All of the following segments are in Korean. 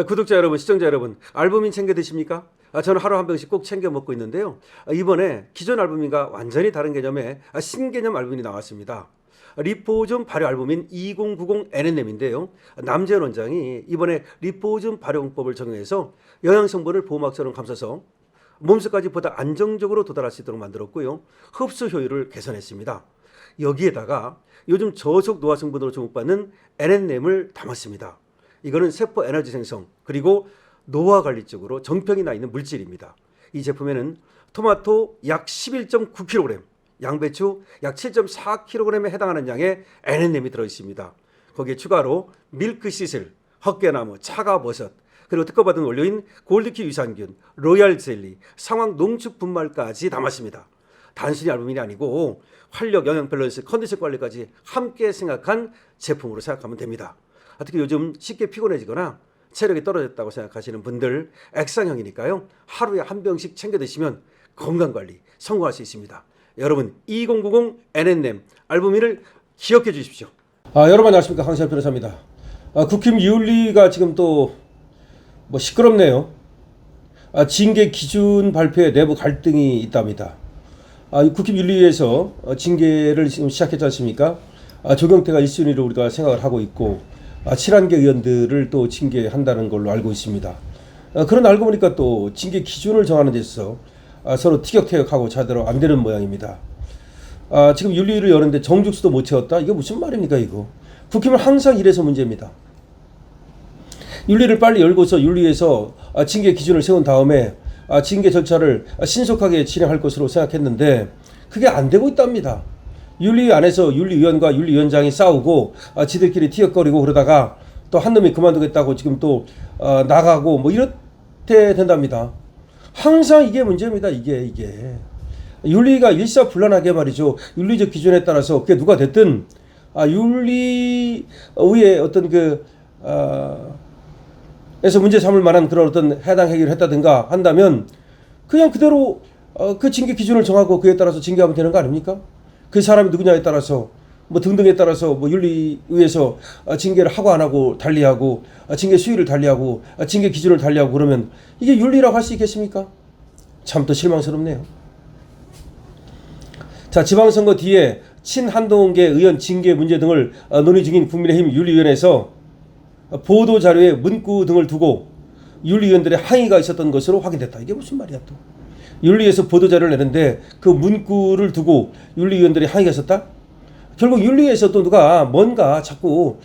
구독자 여러분, 시청자 여러분, 알부민 챙겨 드십니까? 저는 하루 한 병씩 꼭 챙겨 먹고 있는데요. 이번에 기존 알부민과 완전히 다른 개념의 신개념 알부민이 나왔습니다. 리포즘 발효 알부민 2090 NNM인데요. 남재현 원장이 이번에 리포즘 발효법을 적용해서 영양 성분을 보호막처럼 감싸서 몸속까지 보다 안정적으로 도달할 수 있도록 만들었고요. 흡수 효율을 개선했습니다. 여기에다가 요즘 저속 노화 성분으로 주목받는 NNM을 담았습니다. 이거는 세포 에너지 생성 그리고 노화 관리 쪽으로 정평이 나 있는 물질입니다. 이 제품에는 토마토 약 11.9kg, 양배추 약 7.4kg에 해당하는 양의 NNM이 들어있습니다. 거기에 추가로 밀크 시슬, 헛개나무, 차가버섯, 그리고 특허받은 원료인 골드키 유산균, 로얄 젤리, 상황 농축 분말까지 담았습니다. 단순히 알부민이 아니고 활력, 영양 밸런스, 컨디션 관리까지 함께 생각한 제품으로 생각하면 됩니다. 특히 요즘 쉽게 피곤해지거나 체력이 떨어졌다고 생각하시는 분들 액상형이니까요. 하루에 한 병씩 챙겨 드시면 건강관리 성공할 수 있습니다. 여러분 2090 NNM 알부민을 기억해 주십시오. 여러분 안녕하십니까, 황시환 변호사입니다. 국힘 윤리가 지금 또 시끄럽네요. 징계 기준 발표에 내부 갈등이 있답니다. 국힘 윤리위에서 징계를 지금 시작했지 않습니까? 조경태가 1순위로 우리가 생각을 하고 있고 7개 의원들을 또 징계한다는 걸로 알고 있습니다. 그런 알고 보니까 또 징계 기준을 정하는 데 있어서 서로 티격태격하고 제대로 안 되는 모양입니다. 지금 윤리위를 여는데 정죽수도 못 채웠다? 이거 무슨 말입니까 이거? 국힘은 항상 이래서 문제입니다. 윤리를 빨리 열고서 윤리에서 징계 기준을 세운 다음에 징계 절차를 신속하게 진행할 것으로 생각했는데 그게 안 되고 있답니다. 윤리위 안에서 윤리위원과 윤리위원장이 싸우고 지들끼리 티격거리고 그러다가 또 한 놈이 그만두겠다고 지금 또 나가고 이렇게 된답니다. 항상 이게 문제입니다. 이게 윤리가 일사불란하게 말이죠. 윤리적 기준에 따라서 그게 누가 됐든 윤리위의 어떤 에서 문제 삼을 만한 그런 어떤 해당 행위를 했다든가 한다면 그냥 그대로 그 징계 기준을 정하고 그에 따라서 징계하면 되는 거 아닙니까? 그 사람이 누구냐에 따라서 등등에 따라서 윤리위에서 징계를 하고 안 하고 달리하고 징계 수위를 달리하고 징계 기준을 달리하고 그러면 이게 윤리라고 할 수 있겠습니까? 참 또 실망스럽네요. 자, 지방선거 뒤에 친한동계 의원 징계 문제 등을 논의 중인 국민의힘 윤리위원회에서 보도자료에 문구 등을 두고 윤리위원들의 항의가 있었던 것으로 확인됐다. 이게 무슨 말이야 또. 윤리위에서 보도자료를 내는데 그 문구를 두고 윤리위원들이 항의가 있었다? 결국 윤리위에서 또 누가 뭔가 자꾸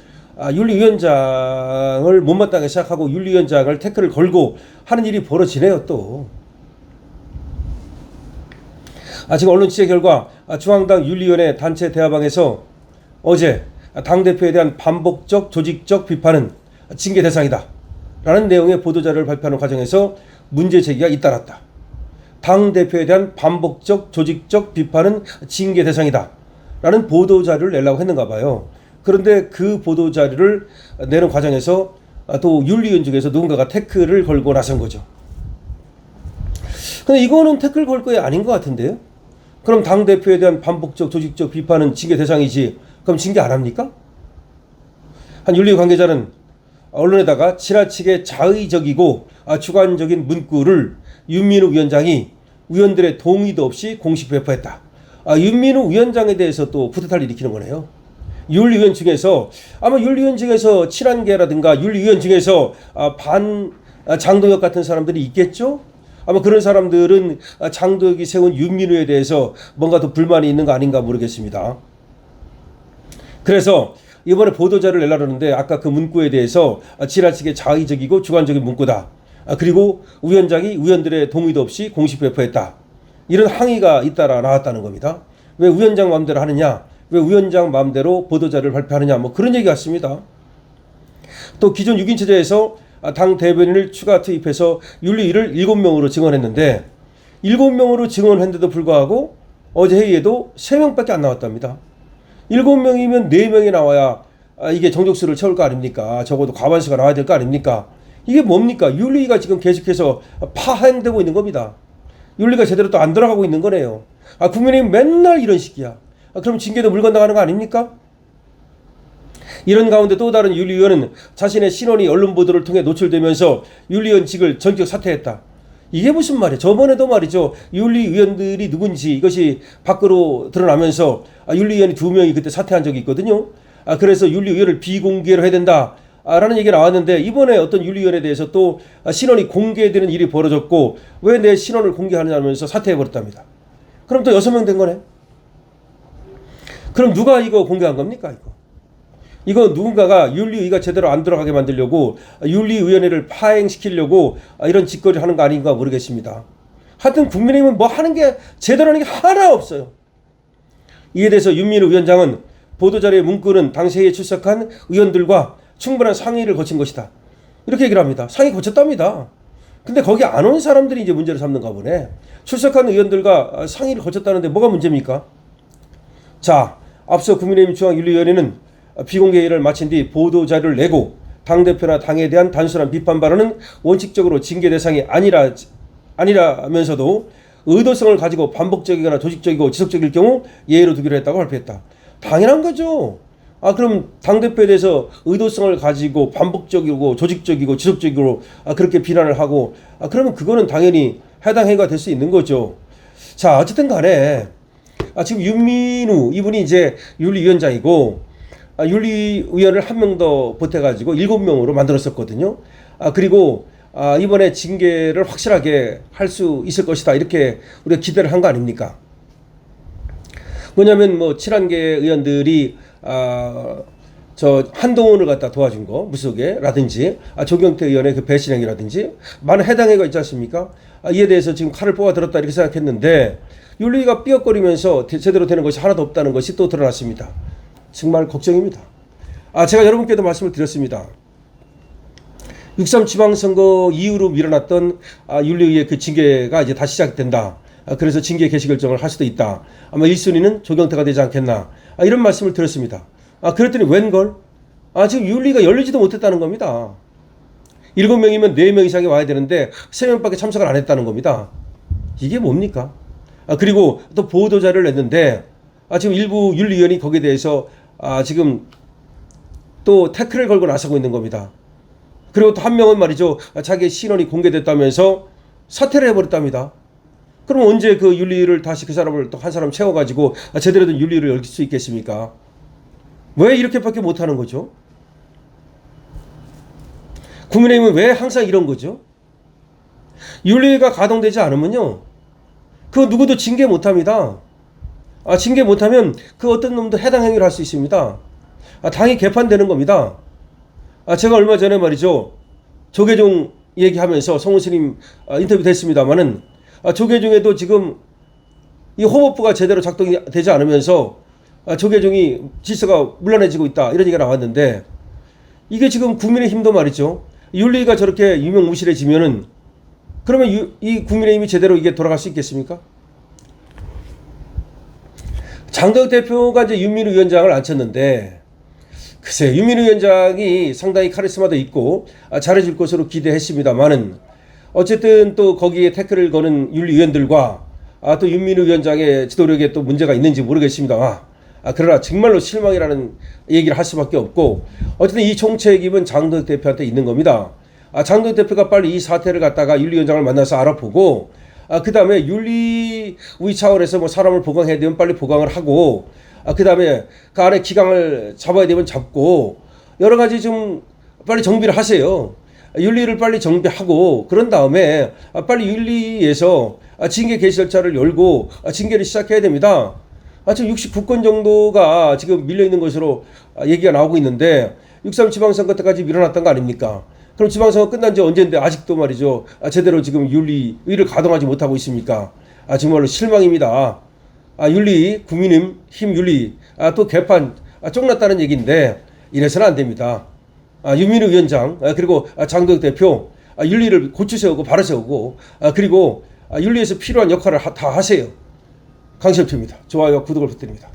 윤리위원장을 못마땅하게 생각하고 윤리위원장을 태클을 걸고 하는 일이 벌어지네요 또. 지금 언론 취재 결과 중앙당 윤리위원회 단체 대화방에서 어제 당대표에 대한 반복적 조직적 비판은 징계 대상이다 라는 내용의 보도자료를 발표하는 과정에서 문제 제기가 잇따랐다. 당대표에 대한 반복적 조직적 비판은 징계 대상이다 라는 보도자료를 내려고 했는가 봐요. 그런데 그 보도자료를 내는 과정에서 또 윤리위원 중에서 누군가가 태클을 걸고 나선 거죠. 근데 이거는 태클 걸 거에 아닌 것 같은데요. 그럼 당대표에 대한 반복적 조직적 비판은 징계 대상이지 그럼 징계 안 합니까? 한 윤리위 관계자는 언론에다가 지나치게 자의적이고 주관적인 문구를 윤민우 위원장이 위원들의 동의도 없이 공식 배포했다. 윤민우 위원장에 대해서 또 푸드탈 일으키는 거네요. 윤리위원 중에서 아마 윤리위원 중에서 친한계라든가 윤리위원 중에서 반 장동혁 같은 사람들이 있겠죠? 아마 그런 사람들은 장동혁이 세운 윤민우에 대해서 뭔가 더 불만이 있는 거 아닌가 모르겠습니다. 그래서 이번에 보도자료를 내려는데 아까 그 문구에 대해서 지나치게 자의적이고 주관적인 문구다. 그리고 위원장이 위원들의 동의도 없이 공식 배포했다. 이런 항의가 잇따라 나왔다는 겁니다. 왜 위원장 마음대로 하느냐? 왜 위원장 마음대로 보도자료를 발표하느냐? 그런 얘기 같습니다. 또 기존 6인 체제에서 당 대변인을 추가 투입해서 윤리위를 7명으로 증원했는데 7명으로 증원했는데도 불구하고 어제 회의에도 3명밖에 안 나왔답니다. 7명이면 4명이 나와야 이게 정족수를 채울 거 아닙니까? 적어도 과반수가 나와야 될 거 아닙니까? 이게 뭡니까? 윤리위가 지금 계속해서 파행되고 있는 겁니다. 윤리가 제대로 또 안 돌아가고 있는 거네요. 국민의힘 맨날 이런 식이야. 그럼 징계도 물 건너가는 거 아닙니까? 이런 가운데 또 다른 윤리위원은 자신의 신원이 언론 보도를 통해 노출되면서 윤리위원직을 전격 사퇴했다. 이게 무슨 말이에요? 저번에도 말이죠. 윤리위원들이 누군지 이것이 밖으로 드러나면서 윤리위원이 2명이 그때 사퇴한 적이 있거든요. 그래서 윤리위원을 비공개로 해야 된다. 라는 얘기가 나왔는데 이번에 어떤 윤리위원에 대해서 또 신원이 공개되는 일이 벌어졌고 왜 내 신원을 공개하느냐면서 사퇴해버렸답니다. 그럼 또 6명 된 거네. 그럼 누가 이거 공개한 겁니까? 이거 누군가가 윤리위가 제대로 안 들어가게 만들려고 윤리위원회를 파행시키려고 이런 짓거리를 하는 거 아닌가 모르겠습니다. 하여튼 국민의힘은 뭐 하는 게 제대로 하는 게 하나 없어요. 이에 대해서 윤민우 위원장은 보도자료의 문구는 당시에 출석한 의원들과 충분한 상의를 거친 것이다. 이렇게 얘기를 합니다. 상의 거쳤답니다. 근데 거기 안 온 사람들이 이제 문제를 삼는가 보네. 출석한 의원들과 상의를 거쳤다는데 뭐가 문제입니까? 자, 앞서 국민의힘 중앙윤리위원회는 비공개회의를 마친 뒤 보도자료를 내고 당대표나 당에 대한 단순한 비판 발언은 원칙적으로 징계 대상이 아니라면서도 의도성을 가지고 반복적이거나 조직적이고 지속적일 경우 예외로 두기로 했다고 발표했다. 당연한 거죠. 그럼 당대표에 대해서 의도성을 가지고 반복적이고 조직적이고 지속적으로 그렇게 비난을 하고 그러면 그거는 당연히 해당 행위가 될 수 있는 거죠. 자, 어쨌든 간에 지금 윤민우 이분이 이제 윤리위원장이고 윤리위원을 한 명 더 보태가지고 7명으로 만들었었거든요. 그리고 이번에 징계를 확실하게 할 수 있을 것이다. 이렇게 우리가 기대를 한 거 아닙니까? 뭐냐면 뭐 친한계 의원들이 저 한동훈을 갖다 도와준 거 무속에라든지 조경태 의원의 그 배신행위라든지 많은 해당 행위가 있지 않습니까? 이에 대해서 지금 칼을 뽑아 들었다 이렇게 생각했는데 윤리위가 삐걱거리면서 제대로 되는 것이 하나도 없다는 것이 또 드러났습니다. 정말 걱정입니다. 제가 여러분께도 말씀을 드렸습니다. 6.3 지방선거 이후로 밀어놨던 윤리위의 그 징계가 이제 다시 시작된다. 그래서 징계 개시 결정을 할 수도 있다. 아마 1순위는 조경태가 되지 않겠나. 이런 말씀을 드렸습니다. 그랬더니 웬걸? 지금 윤리가 열리지도 못했다는 겁니다. 7명이면 4명 이상이 와야 되는데 3명밖에 참석을 안 했다는 겁니다. 이게 뭡니까? 그리고 또 보도자료를 냈는데 지금 일부 윤리위원이 거기에 대해서 지금 또 태클을 걸고 나서고 있는 겁니다. 그리고 또 한 명은 말이죠. 자기의 신원이 공개됐다면서 사퇴를 해버렸답니다. 그럼 언제 그 윤리를 다시 그 사람을 또 한 사람 채워가지고 제대로 된 윤리를 열릴 수 있겠습니까? 왜 이렇게밖에 못하는 거죠? 국민의힘은 왜 항상 이런 거죠? 윤리가 가동되지 않으면요. 그거 누구도 징계 못합니다. 징계 못하면 그 어떤 놈도 해당 행위를 할 수 있습니다. 당이 개판되는 겁니다. 제가 얼마 전에 말이죠. 조계종 얘기하면서 성우스님 인터뷰 됐습니다만은 조계종에도 지금 이 호법부가 제대로 작동이 되지 않으면서 조계종이 질서가 문란해지고 있다 이런 얘기가 나왔는데 이게 지금 국민의힘도 말이죠. 윤리가 저렇게 유명무실해지면은 그러면 이 국민의힘이 제대로 이게 돌아갈 수 있겠습니까? 장덕 대표가 이제 윤민우 위원장을 앉혔는데 글쎄 윤민우 위원장이 상당히 카리스마도 있고 잘해줄 것으로 기대했습니다만은 어쨌든 또 거기에 태클을 거는 윤리위원들과 또 윤민우 위원장의 지도력에 또 문제가 있는지 모르겠습니다. 그러나 정말로 실망이라는 얘기를 할 수밖에 없고 어쨌든 이 총책임은 장덕 대표한테 있는 겁니다. 장덕 대표가 빨리 이 사태를 갖다가 윤리위원장을 만나서 알아보고 그 다음에 윤리위 차원에서 뭐 사람을 보강해야 되면 빨리 보강을 하고 그 다음에 그 안에 기강을 잡아야 되면 잡고 여러 가지 좀 빨리 정비를 하세요. 윤리를 빨리 정비하고 그런 다음에 빨리 윤리에서 징계 개시 절차를 열고 징계를 시작해야 됩니다. 지금 69건 정도가 지금 밀려있는 것으로 얘기가 나오고 있는데 6.3 지방선거 때까지 밀어놨던 거 아닙니까? 그럼 지방선거 끝난 지 언제인데 아직도 말이죠. 제대로 지금 윤리위를 가동하지 못하고 있습니까? 정말로 실망입니다. 윤리, 국민의힘 윤리, 또 개판 쫑났다는 얘기인데 이래서는 안 됩니다. 윤민우 위원장, 그리고 장덕 대표, 윤리를 고추세우고 바로세우고, 그리고 윤리에서 필요한 역할을 다 하세요. 강시엽입니다. 좋아요와 구독을 부탁드립니다.